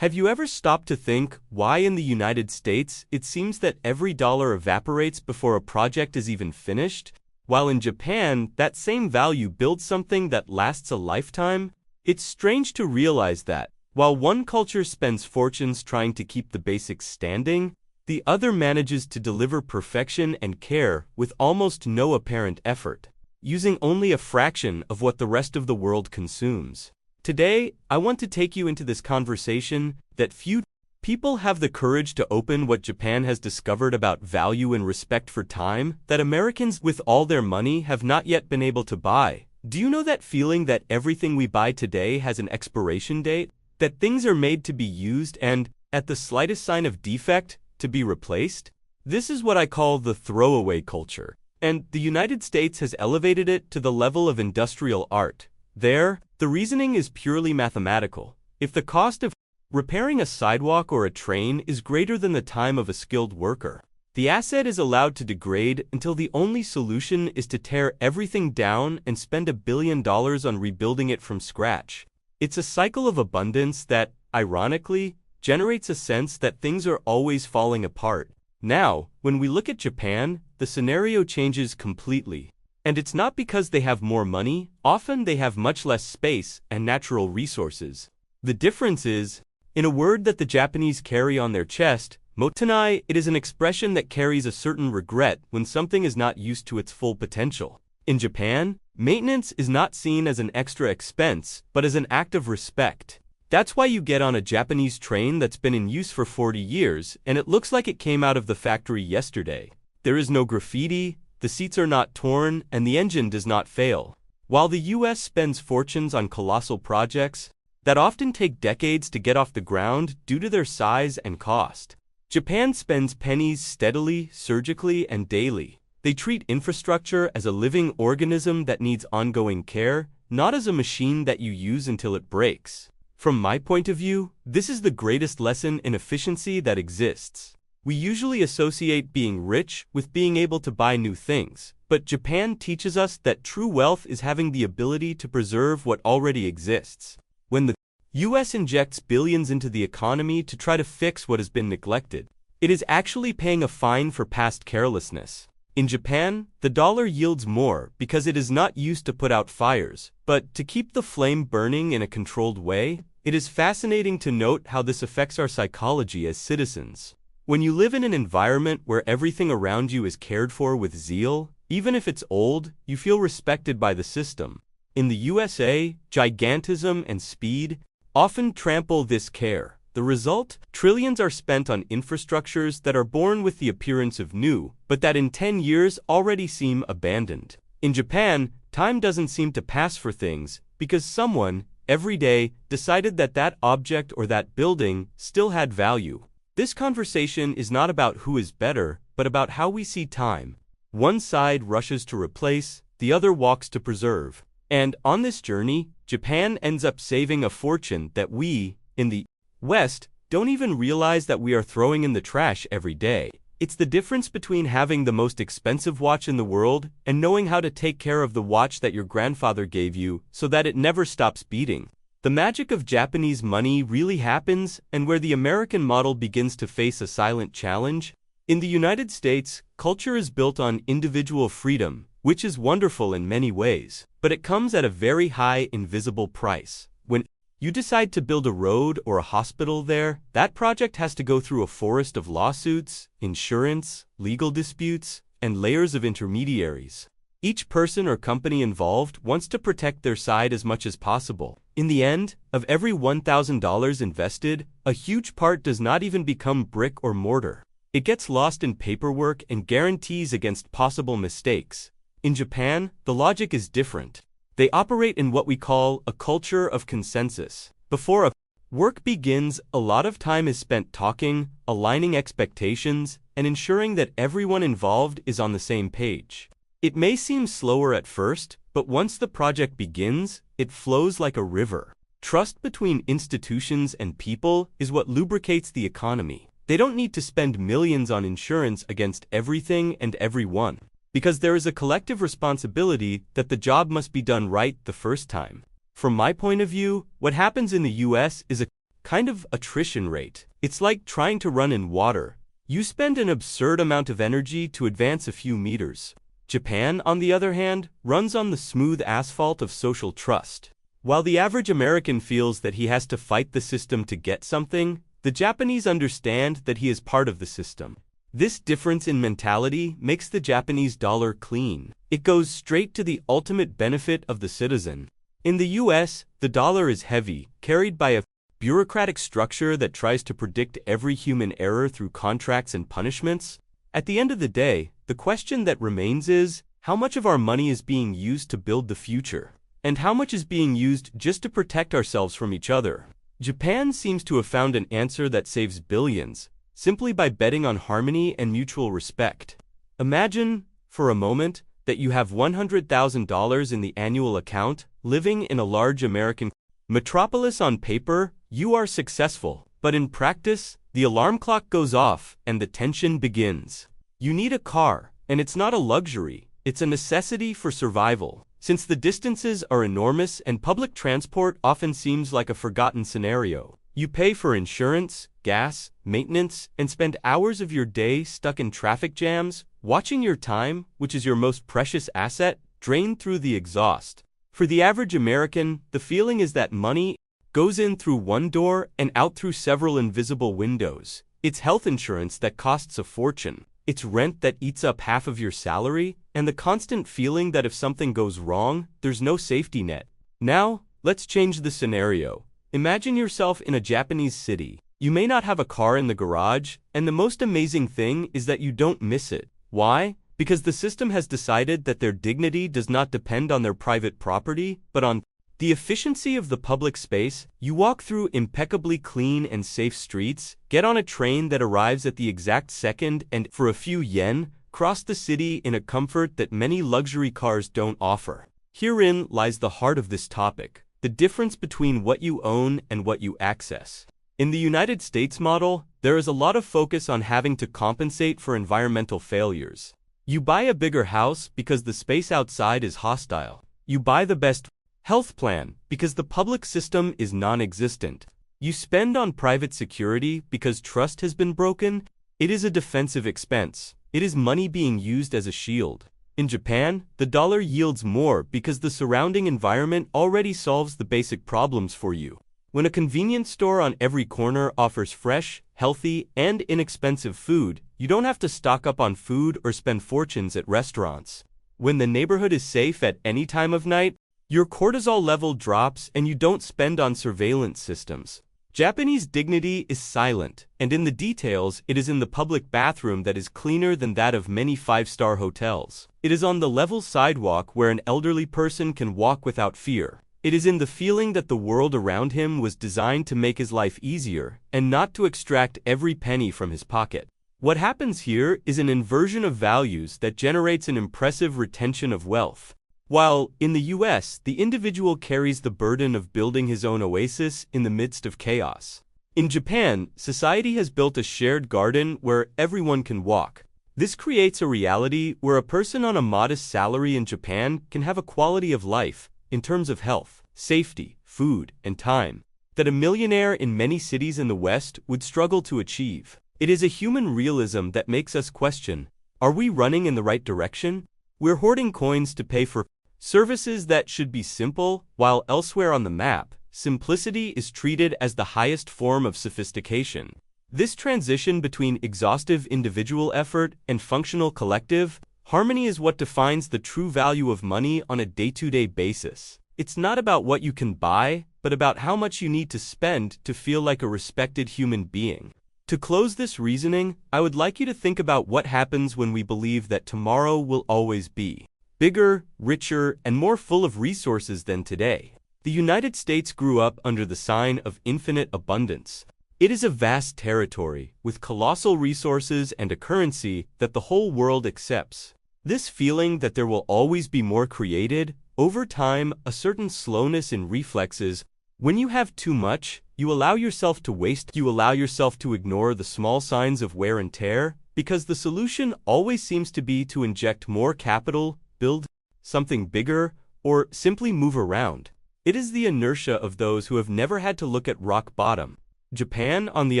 Have you ever stopped to think why in the United States it seems that every dollar evaporates before a project is even finished, while in Japan that same value builds something that lasts a lifetime? It's strange to realize that, while one culture spends fortunes trying to keep the basics standing, the other manages to deliver perfection and care with almost no apparent effort, using only a fraction of what the rest of the world consumes. Today, I want to take you into this conversation that few people have the courage to open what Japan has discovered about value and respect for time that Americans with all their money have not yet been able to buy. Do you know that feeling that everything we buy today has an expiration date? That things are made to be used and, at the slightest sign of defect, to be replaced? This is what I call the throwaway culture, and the United States has elevated it to the level of industrial art. There, the reasoning is purely mathematical. If the cost of repairing a sidewalk or a train is greater than the time of a skilled worker, the asset is allowed to degrade until the only solution is to tear everything down and spend $1 billion on rebuilding it from scratch. It's a cycle of abundance that, ironically, generates a sense that things are always falling apart. Now, when we look at Japan, the scenario changes completely. And it's not because they have more money, often they have much less space and natural resources. The difference is, in a word that the Japanese carry on their chest, motenai, it is an expression that carries a certain regret when something is not used to its full potential. In Japan, maintenance is not seen as an extra expense, but as an act of respect. That's why you get on a Japanese train that's been in use for 40 years, and it looks like it came out of the factory yesterday. There is no graffiti, the seats are not torn, and the engine does not fail. While the US spends fortunes on colossal projects that often take decades to get off the ground due to their size and cost, Japan spends pennies steadily, surgically, and daily. They treat infrastructure as a living organism that needs ongoing care, not as a machine that you use until it breaks. From my point of view, this is the greatest lesson in efficiency that exists. We usually associate being rich with being able to buy new things, but Japan teaches us that true wealth is having the ability to preserve what already exists. When the US injects billions into the economy to try to fix what has been neglected, it is actually paying a fine for past carelessness. In Japan, the dollar yields more because it is not used to put out fires, but to keep the flame burning in a controlled way. It is fascinating to note how this affects our psychology as citizens. When you live in an environment where everything around you is cared for with zeal, even if it's old, you feel respected by the system. In the USA, gigantism and speed often trample this care. The result? Trillions are spent on infrastructures that are born with the appearance of new, but that in 10 years already seem abandoned. In Japan, time doesn't seem to pass for things because someone, every day, decided that that object or that building still had value. This conversation is not about who is better, but about how we see time. One side rushes to replace, the other walks to preserve. And on this journey, Japan ends up saving a fortune that we, in the West, don't even realize that we are throwing in the trash every day. It's the difference between having the most expensive watch in the world and knowing how to take care of the watch that your grandfather gave you so that it never stops beating. The magic of Japanese money really happens, and where the American model begins to face a silent challenge. In the United States, culture is built on individual freedom, which is wonderful in many ways, but it comes at a very high invisible price. When you decide to build a road or a hospital there, that project has to go through a forest of lawsuits, insurance, legal disputes, and layers of intermediaries. Each person or company involved wants to protect their side as much as possible. In the end, of every $1,000 invested, a huge part does not even become brick or mortar. It gets lost in paperwork and guarantees against possible mistakes. In Japan, the logic is different. They operate in what we call a culture of consensus. Before a work begins, a lot of time is spent talking, aligning expectations, and ensuring that everyone involved is on the same page. It may seem slower at first, but once the project begins, it flows like a river. Trust between institutions and people is what lubricates the economy. They don't need to spend millions on insurance against everything and everyone, because there is a collective responsibility that the job must be done right the first time. From my point of view, what happens in the US is a kind of attrition rate. It's like trying to run in water. You spend an absurd amount of energy to advance a few meters. Japan, on the other hand, runs on the smooth asphalt of social trust. While the average American feels that he has to fight the system to get something, the Japanese understand that he is part of the system. This difference in mentality makes the Japanese dollar clean. It goes straight to the ultimate benefit of the citizen. In the US, the dollar is heavy, carried by a bureaucratic structure that tries to predict every human error through contracts and punishments. At the end of the day, the question that remains is, how much of our money is being used to build the future? And how much is being used just to protect ourselves from each other? Japan seems to have found an answer that saves billions, simply by betting on harmony and mutual respect. Imagine, for a moment, that you have $100,000 in the annual account, living in a large American metropolis. On paper, you are successful, but in practice, the alarm clock goes off and the tension begins. You need a car, and it's not a luxury, it's a necessity for survival. Since the distances are enormous and public transport often seems like a forgotten scenario, you pay for insurance, gas, maintenance, and spend hours of your day stuck in traffic jams, watching your time, which is your most precious asset, drain through the exhaust. For the average American, the feeling is that money goes in through one door and out through several invisible windows. It's health insurance that costs a fortune. It's rent that eats up half of your salary, and the constant feeling that if something goes wrong, there's no safety net. Now, let's change the scenario. Imagine yourself in a Japanese city. You may not have a car in the garage, and the most amazing thing is that you don't miss it. Why? Because the system has decided that their dignity does not depend on their private property, but on the efficiency of the public space. You walk through impeccably clean and safe streets, get on a train that arrives at the exact second, and, for a few yen, cross the city in a comfort that many luxury cars don't offer. Herein lies the heart of this topic, the difference between what you own and what you access. In the United States model, there is a lot of focus on having to compensate for environmental failures. You buy a bigger house because the space outside is hostile. You buy the best health plan because the public system is non-existent. You spend on private security because trust has been broken. It is a defensive expense. It is money being used as a shield. In Japan, the dollar yields more because the surrounding environment already solves the basic problems for you. When a convenience store on every corner offers fresh, healthy, and inexpensive food, you don't have to stock up on food or spend fortunes at restaurants. When the neighborhood is safe at any time of night, your cortisol level drops and you don't spend on surveillance systems. Japanese dignity is silent, and in the details, it is in the public bathroom that is cleaner than that of many five-star hotels. It is on the level sidewalk where an elderly person can walk without fear. It is in the feeling that the world around him was designed to make his life easier and not to extract every penny from his pocket. What happens here is an inversion of values that generates an impressive retention of wealth. While, in the US, the individual carries the burden of building his own oasis in the midst of chaos. In Japan, society has built a shared garden where everyone can walk. This creates a reality where a person on a modest salary in Japan can have a quality of life, in terms of health, safety, food, and time, that a millionaire in many cities in the West would struggle to achieve. It is a human realism that makes us question, are we running in the right direction? We're hoarding coins to pay for services that should be simple, while elsewhere on the map, simplicity is treated as the highest form of sophistication. This transition between exhaustive individual effort and functional collective harmony is what defines the true value of money on a day-to-day basis. It's not about what you can buy, but about how much you need to spend to feel like a respected human being. To close this reasoning, I would like you to think about what happens when we believe that tomorrow will always be bigger, richer, and more full of resources than today. The United States grew up under the sign of infinite abundance. It is a vast territory, with colossal resources and a currency that the whole world accepts. This feeling that there will always be more created, over time, a certain slowness in reflexes. When you have too much, you allow yourself to waste, you allow yourself to ignore the small signs of wear and tear, because the solution always seems to be to inject more capital, build something bigger, or simply move around. It is the inertia of those who have never had to look at rock bottom. Japan, on the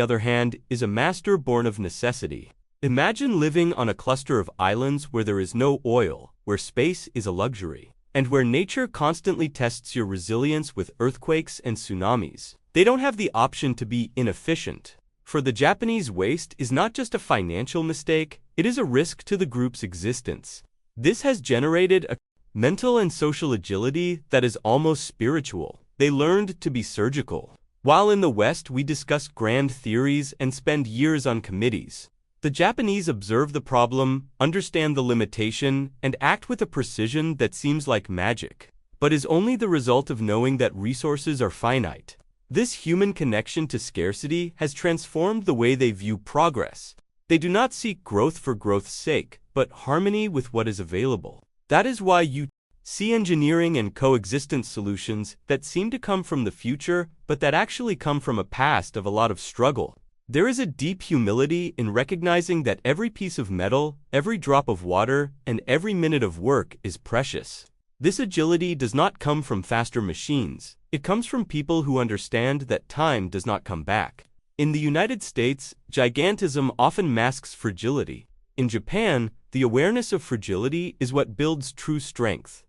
other hand, is a master born of necessity. Imagine living on a cluster of islands where there is no oil, where space is a luxury, and where nature constantly tests your resilience with earthquakes and tsunamis. They don't have the option to be inefficient. For the Japanese, waste is not just a financial mistake, it is a risk to the group's existence. This has generated a mental and social agility that is almost spiritual. They learned to be surgical. While in the West we discuss grand theories and spend years on committees, the Japanese observe the problem, understand the limitation, and act with a precision that seems like magic, but is only the result of knowing that resources are finite. This human connection to scarcity has transformed the way they view progress. They do not seek growth for growth's sake, but harmony with what is available. That is why you see engineering and coexistence solutions that seem to come from the future, but that actually come from a past of a lot of struggle. There is a deep humility in recognizing that every piece of metal, every drop of water, and every minute of work is precious. This agility does not come from faster machines. It comes from people who understand that time does not come back. In the United States, gigantism often masks fragility. In Japan, the awareness of fragility is what builds true strength.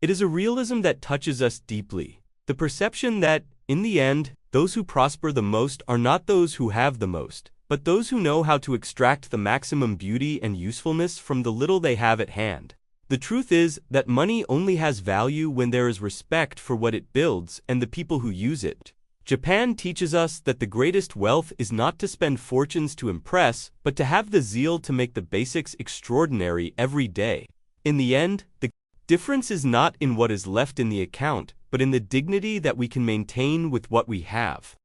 It is a realism that touches us deeply. The perception that, in the end, those who prosper the most are not those who have the most, but those who know how to extract the maximum beauty and usefulness from the little they have at hand. The truth is that money only has value when there is respect for what it builds and the people who use it. Japan teaches us that the greatest wealth is not to spend fortunes to impress, but to have the zeal to make the basics extraordinary every day. In the end, the difference is not in what is left in the account, but in the dignity that we can maintain with what we have.